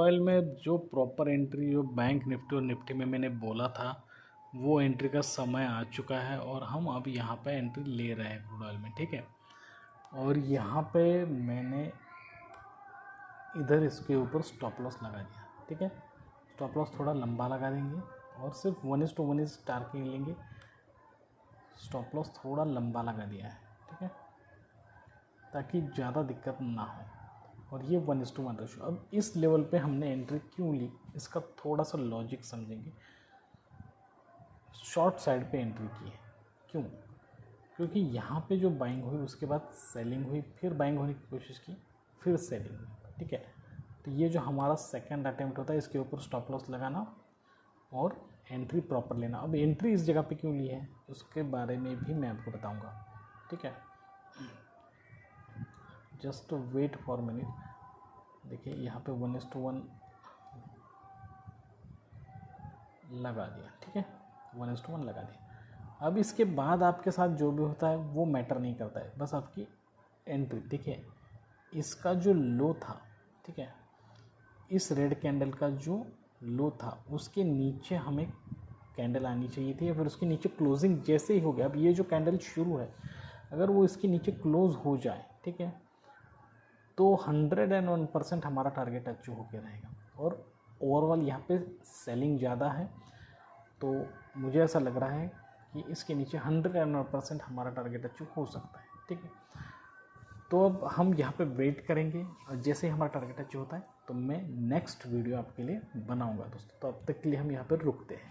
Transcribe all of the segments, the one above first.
Oil में जो proper entry जो बैंक निफ्टी और निफ्टी में मैंने बोला था वो एंट्री का समय आ चुका है और हम अब यहाँ पे एंट्री ले रहे हैं क्रूड ऑयल में, ठीक है। और यहाँ पे मैंने इधर इसके ऊपर स्टॉप लॉस लगा दिया, ठीक है। स्टॉप लॉस थोड़ा लंबा लगा देंगे और सिर्फ 1:1 टारगेट लेंगे। स्टॉप लॉस थोड़ा लंबा लगा दिया है, ठीक है, ताकि ज़्यादा दिक्कत ना हो। और ये 1:1 रेशो। अब इस लेवल पे हमने एंट्री क्यों ली, इसका थोड़ा सा लॉजिक समझेंगे। शॉर्ट साइड पे एंट्री की है, क्यों? क्योंकि यहाँ पे जो बाइंग हुई उसके बाद सेलिंग हुई, फिर बाइंग होने की कोशिश की, फिर सेलिंग हुई, ठीक है। तो ये जो हमारा सेकंड अटेम्प्ट होता है, इसके ऊपर स्टॉप लॉस लगाना और एंट्री प्रॉपर लेना। अब एंट्री इस जगह पे क्यों ली है उसके बारे में भी मैं आपको बताऊंगा, ठीक है। Just wait for minute. देखिए यहाँ पे 1:1 लगा दिया, ठीक है, 1:1 लगा दिया। अब इसके बाद आपके साथ जो भी होता है वो मैटर नहीं करता है, बस आपकी एंट्री। देखिए इसका जो लो था, ठीक है, इस रेड कैंडल का जो लो था उसके नीचे हमें कैंडल आनी चाहिए थी, या फिर उसके नीचे क्लोजिंग जैसे ही हो गया। अब ये जो कैंडल शुरू है अगर वो इसके नीचे क्लोज हो जाए, ठीक है, तो 101% हमारा टारगेट अचीव होकर रहेगा। और ओवरऑल यहाँ पे सेलिंग ज़्यादा है, तो मुझे ऐसा लग रहा है कि इसके नीचे 101% हमारा टारगेट अचीव हो सकता है, ठीक है। तो अब हम यहाँ पे वेट करेंगे और जैसे ही हमारा टारगेट अचीव होता है तो मैं नेक्स्ट वीडियो आपके लिए बनाऊंगा दोस्तों। तो अब तक के लिए हम यहाँ पर रुकते हैं।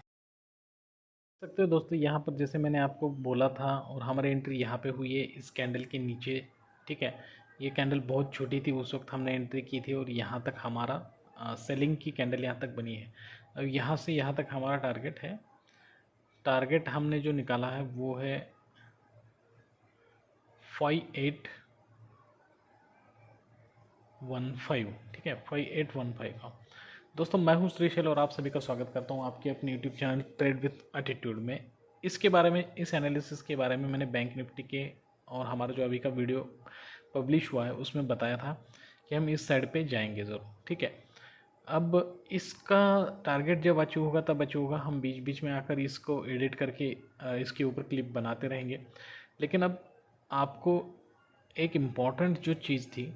सकते हो दोस्तों, यहाँ पर जैसे मैंने आपको बोला था और हमारी एंट्री यहाँ पे हुई है इस कैंडल के नीचे, ठीक है। ये कैंडल बहुत छोटी थी, उस वक्त हमने एंट्री की थी और यहाँ तक हमारा सेलिंग की कैंडल यहाँ तक बनी है। अब यहाँ से यहाँ तक हमारा टारगेट है। टारगेट हमने जो निकाला है वो है 5815, ठीक है, 5815 का। दोस्तों मैं हूं श्रीशैल और आप सभी का स्वागत करता हूं आपके अपने YouTube channel trade with attitude में। इसके बारे में, इस एनालिसिस के बारे में मैंने बैंक निफ्टी के और हमारा जो अभी का वीडियो पब्लिश हुआ है उसमें बताया था कि हम इस साइड पे जाएंगे ज़रूर, ठीक है। अब इसका टारगेट जब अचीव होगा तब अचीव होगा, हम बीच बीच में आकर इसको एडिट करके इसके ऊपर क्लिप बनाते रहेंगे। लेकिन अब आपको एक इम्पॉर्टेंट जो चीज़ थी,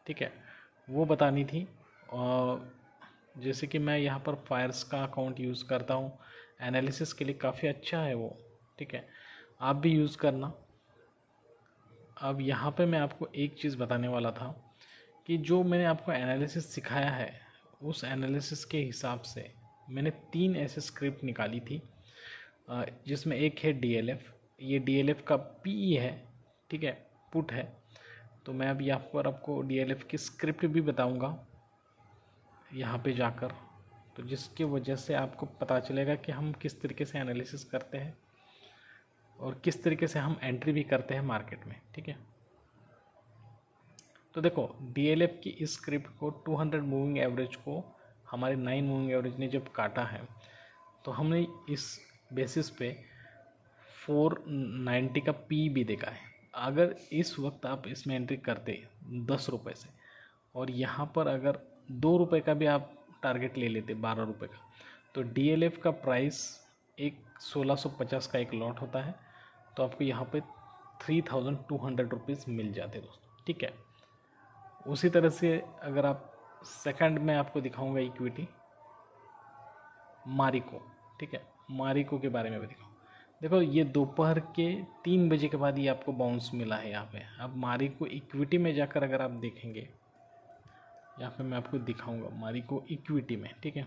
ठीक है, वो बतानी थी। और जैसे कि मैं यहाँ पर फायर्स का अकाउंट यूज़ करता हूँ एनालिसिस के लिए, काफ़ी अच्छा है वो, ठीक है, आप भी यूज़ करना। अब यहाँ पे मैं आपको एक चीज़ बताने वाला था कि जो मैंने आपको एनालिसिस सिखाया है उस एनालिसिस के हिसाब से मैंने 3 ऐसे स्क्रिप्ट निकाली थी, जिसमें एक है डीएलएफ। ये डीएलएफ का पीई है, ठीक है, पुट है। तो मैं अब यहाँ पर आपको डीएलएफ की स्क्रिप्ट भी बताऊंगा यहाँ पे जाकर, तो जिसकी वजह से आपको पता चलेगा कि हम किस तरीके से एनालिसिस करते हैं और किस तरीके से हम एंट्री भी करते हैं मार्केट में, ठीक है। तो देखो डीएलएफ की इस स्क्रिप्ट को 200 मूविंग एवरेज को हमारे 9 मूविंग एवरेज ने जब काटा है तो हमने इस बेसिस पे 490 का पी भी देखा है। अगर इस वक्त आप इसमें एंट्री करते 10 रुपये से और यहाँ पर अगर 2 रुपये का भी आप टारगेट ले लेते 12 रुपये का, तो डीएलएफ का प्राइस एक 1650 का एक लॉट होता है, तो आपको यहाँ पे 3200 रुपीज़ मिल जाते दोस्तों, ठीक है। उसी तरह से अगर आप सेकंड में आपको दिखाऊंगा इक्विटी मारिको, ठीक है, मारिको के बारे में भी दिखाऊँ। देखो ये दोपहर के 3 बजे के बाद ये आपको बाउंस मिला है यहाँ पे। अब मारिको इक्विटी में जाकर अगर आप देखेंगे, यहाँ पे मैं आपको दिखाऊंगा मारिको इक्विटी में, ठीक है,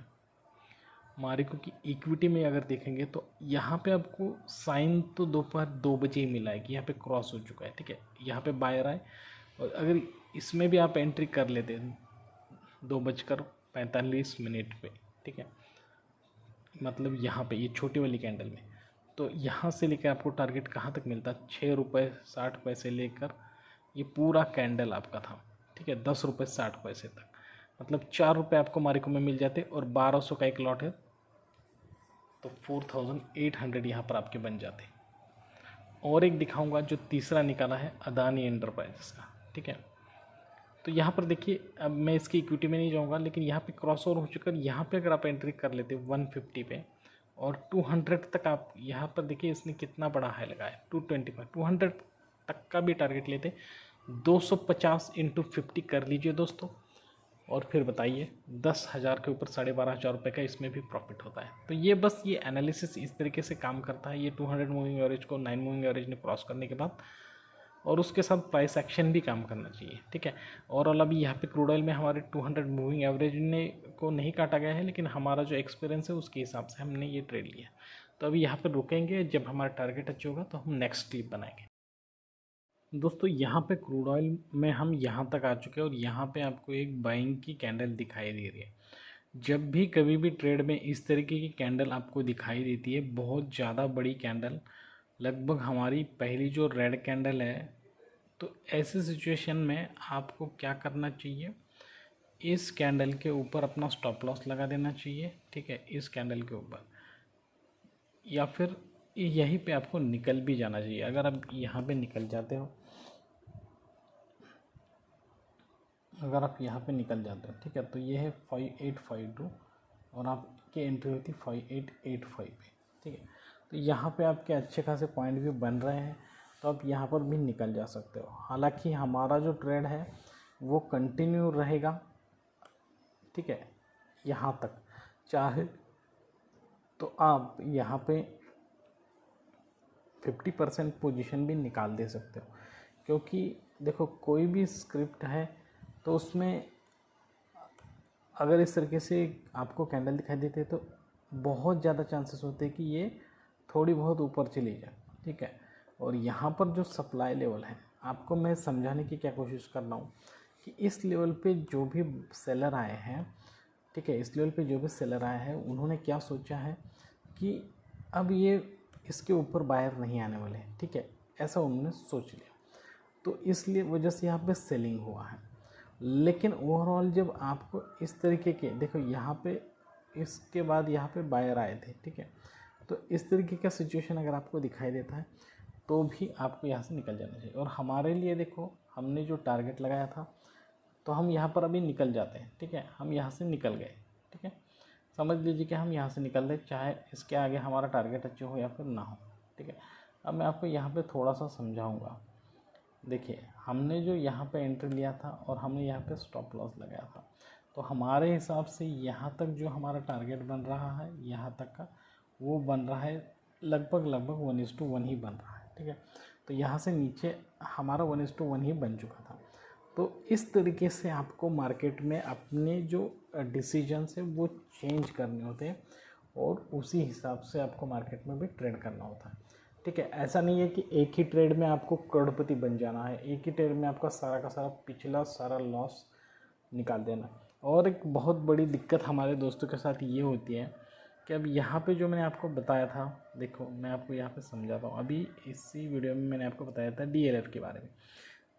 मारिको की इक्विटी में अगर देखेंगे तो यहाँ पे आपको साइन तो दोपहर 2 बजे ही मिला है कि यहाँ पे क्रॉस हो चुका है, ठीक है, यहाँ पे बायर आए। और अगर इसमें भी आप एंट्री कर लेते 2:45 पे, ठीक है, मतलब यहाँ पे ये छोटी वाली कैंडल में, तो यहाँ से लेकर आपको टारगेट कहाँ तक मिलता है, 6 रुपये 60 पैसे लेकर ये पूरा कैंडल आपका था, ठीक है, 10 रुपये 60 पैसे तक, मतलब 4 रुपये आपको मारिको में मिल जाते और 1200 का एक लॉट है तो 4800 यहाँ पर आपके बन जाते। और एक दिखाऊंगा जो तीसरा निकाला है अदानी एंटरप्राइजेस का, ठीक है। तो यहाँ पर देखिए, अब मैं इसकी इक्विटी में नहीं जाऊँगा, लेकिन यहाँ पे क्रॉस ओवर हो चुका है। यहाँ पे अगर आप एंट्री कर लेते 150 पे और 200 तक, आप यहाँ पर देखिए इसने कितना बड़ा हाई लगाया, 225, 200 तक का भी टारगेट लेते, 250 × 50 कर लीजिए दोस्तों, और फिर बताइए 10,000 के ऊपर 12,500 रुपये का इसमें भी प्रॉफिट होता है। तो ये बस ये एनालिसिस इस तरीके से काम करता है। ये 200 मूविंग एवरेज को 9 मूविंग एवरेज ने क्रॉस करने के बाद, और उसके साथ प्राइस एक्शन भी काम करना चाहिए, ठीक है। और अभी यहाँ पे क्रूड ऑयल में हमारे 200 मूविंग एवरेज ने को नहीं काटा गया है, लेकिन हमारा जो एक्सपीरियंस है उसके हिसाब से हमने ये ट्रेड लिया। तो अभी यहाँ पर रुकेंगे, जब हमारा टारगेट अचीव होगा तो हम नेक्स्ट क्लिप बनाएंगे। दोस्तों यहाँ पे क्रूड ऑयल में हम यहाँ तक आ चुके हैं और यहाँ पे आपको एक बाइंग की कैंडल दिखाई दे रही है। जब भी कभी भी ट्रेड में इस तरीके की कैंडल आपको दिखाई देती है, बहुत ज़्यादा बड़ी कैंडल, लगभग हमारी पहली जो रेड कैंडल है, तो ऐसी सिचुएशन में आपको क्या करना चाहिए, इस कैंडल के ऊपर अपना स्टॉप लॉस लगा देना चाहिए, ठीक है, इस कैंडल के ऊपर, या फिर यहीं पे आपको निकल भी जाना चाहिए। अगर आप यहाँ पे निकल जाते हो, अगर आप यहाँ पे निकल जाते हो, ठीक है, तो ये है 5852 और आपकी एंट्री होती 5885 पे, ठीक है। तो यहाँ पे आपके अच्छे खासे पॉइंट भी बन रहे हैं, तो आप यहाँ पर भी निकल जा सकते हो। हालांकि हमारा जो ट्रेड है वो कंटिन्यू रहेगा, ठीक है, यहाँ तक। चाहे तो आप यहाँ पे 50% पोजीशन भी निकाल दे सकते हो, क्योंकि देखो कोई भी स्क्रिप्ट है तो उसमें अगर इस तरीके से आपको कैंडल दिखाई देती है तो बहुत ज़्यादा चांसेस होते हैं कि ये थोड़ी बहुत ऊपर चली जाए, ठीक है। और यहाँ पर जो सप्लाई लेवल है, आपको मैं समझाने की क्या कोशिश कर रहा हूँ कि इस लेवल पे जो भी सेलर आए हैं, ठीक है, इस लेवल पे जो भी सेलर आए हैं उन्होंने क्या सोचा है कि अब ये इसके ऊपर बायर नहीं आने वाले हैं, ठीक है, ऐसा उन्होंने सोच लिया। तो इसलिए वजह से यहाँ पे सेलिंग हुआ है। लेकिन ओवरऑल जब आपको इस तरीके के, देखो यहाँ पे इसके बाद यहाँ पे बायर आए थे, ठीक है, तो इस तरीके का सिचुएशन अगर आपको दिखाई देता है तो भी आपको यहाँ से निकल जाना चाहिए। और हमारे लिए देखो, हमने जो टारगेट लगाया था तो हम यहाँ पर अभी निकल जाते हैं, ठीक है, हम यहाँ से निकल गए, ठीक है, समझ लीजिए कि हम यहाँ से निकल रहे, चाहे इसके आगे हमारा टारगेट अचीव हो या फिर ना हो, ठीक है। अब मैं आपको यहाँ पे थोड़ा सा समझाऊंगा। देखिए, हमने जो यहाँ पे एंट्री लिया था और हमने यहाँ पे स्टॉप लॉस लगाया था, तो हमारे हिसाब से यहाँ तक जो हमारा टारगेट बन रहा है, यहाँ तक का वो बन रहा है लगभग 1:1 ही बन रहा है, ठीक है। तो यहाँ से नीचे हमारा 1:1 ही बन चुका था। तो इस तरीके से आपको मार्केट में अपने जो डिसीजंस है वो चेंज करने होते हैं और उसी हिसाब से आपको मार्केट में भी ट्रेड करना होता है, ठीक है। ऐसा नहीं है कि एक ही ट्रेड में आपको करोड़पति बन जाना है, एक ही ट्रेड में आपका सारा का सारा पिछला सारा लॉस निकाल देना। और एक बहुत बड़ी दिक्कत हमारे दोस्तों के साथ ये होती है कि अब यहाँ पे जो मैंने आपको बताया था, देखो मैं आपको यहाँ पे समझाता हूँ। अभी इसी वीडियो में मैंने आपको बताया था DLF के बारे में।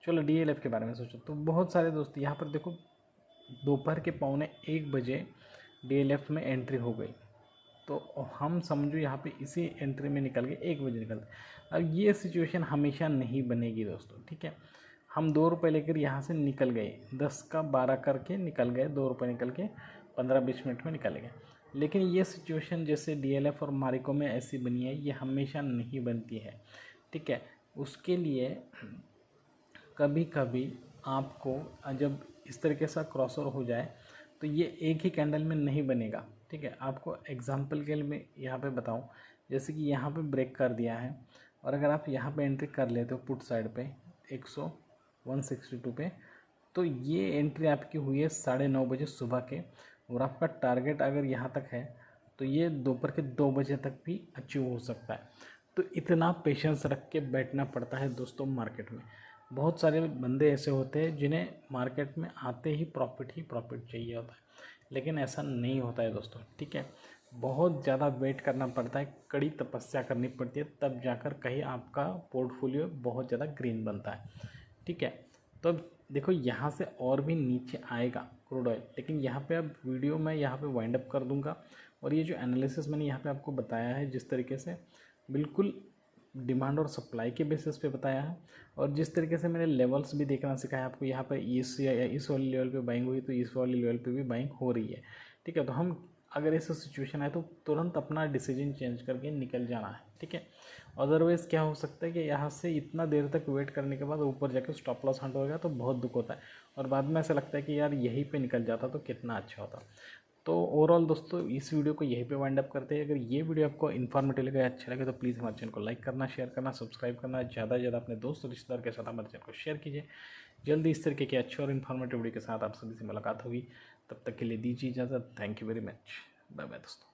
चलो DLF के बारे में सोचो, तो बहुत सारे दोस्त यहाँ पर देखो, दोपहर के 12:45 बजे DLF में एंट्री हो गई, तो हम समझो यहाँ पे इसी एंट्री में निकल गए, 1 बजे निकल गए। अब ये सिचुएशन हमेशा नहीं बनेगी दोस्तों, ठीक है। हम 2 रुपये लेकर यहाँ से निकल गए, 10 का 12 करके निकल गए, 2 रुपये निकल के 15-20 मिनट में निकल गए। लेकिन ये सिचुएशन जैसे DLF और मारिको में ऐसी बनी है, ये हमेशा नहीं बनती है, ठीक है। उसके लिए कभी कभी आपको जब इस तरीके से क्रॉस ओवर हो जाए तो ये एक ही कैंडल में नहीं बनेगा, ठीक है। आपको एग्जांपल के लिए मैं यहाँ पे बताऊँ, जैसे कि यहाँ पे ब्रेक कर दिया है और अगर आप यहाँ पे एंट्री कर लेते हो पुट साइड पे 162 पे, तो ये एंट्री आपकी हुई है 9:30 बजे सुबह के, और आपका टारगेट अगर यहाँ तक है तो ये दोपहर के 2 बजे तक भी अचीव हो सकता है। तो इतना पेशेंस रख के बैठना पड़ता है दोस्तों मार्केट में। बहुत सारे बंदे ऐसे होते हैं जिन्हें मार्केट में आते ही प्रॉफिट चाहिए होता है, लेकिन ऐसा नहीं होता है दोस्तों, ठीक है। बहुत ज़्यादा वेट करना पड़ता है, कड़ी तपस्या करनी पड़ती है, तब जाकर कहीं आपका पोर्टफोलियो बहुत ज़्यादा ग्रीन बनता है, ठीक है। तो अब देखो यहाँ से और भी नीचे आएगा क्रूड ऑयल, लेकिन यहाँ पे अब वीडियो मैं यहाँ पे वाइंड अप कर दूँगा। और ये जो एनालिसिस मैंने यहाँ पे आपको बताया है जिस तरीके से, बिल्कुल डिमांड और सप्लाई के बेसिस पे बताया है, और जिस तरीके से मैंने लेवल्स भी देखना सिखाया आपको, यहाँ पर इस वाली लेवल पे बाइंग हुई तो इस वाली लेवल पे भी बाइंग हो रही है, ठीक है। तो हम अगर ऐसा सिचुएशन है तो तुरंत अपना डिसीजन चेंज करके निकल जाना है, ठीक है। अदरवाइज़ क्या हो सकता है कि यहाँ से इतना देर तक वेट करने के बाद ऊपर जाके स्टॉप लॉस हंट होगा तो बहुत दुख होता है, और बाद में ऐसा लगता है कि यार यहीं पे निकल जाता तो कितना अच्छा होता। तो ओवरऑल दोस्तों इस वीडियो को यहीं पे वाइंड अप करते हैं। अगर ये वीडियो आपको इन्फॉर्मेटिव लगे, अच्छा लगे, तो प्लीज़ हमारे चैनल को लाइक करना, शेयर करना, सब्सक्राइब करना, ज़्यादा से ज़्यादा अपने दोस्त और रिश्तेदार के साथ हमारे चैनल को शेयर कीजिए। जल्दी इस तरीके के अच्छे और इन्फॉर्मेटिव वीडियो के साथ आप सभी से मुलाकात होगी। तब तक के लिए दीजिए इजाज़त। Thank you very much. Bye bye दोस्तों।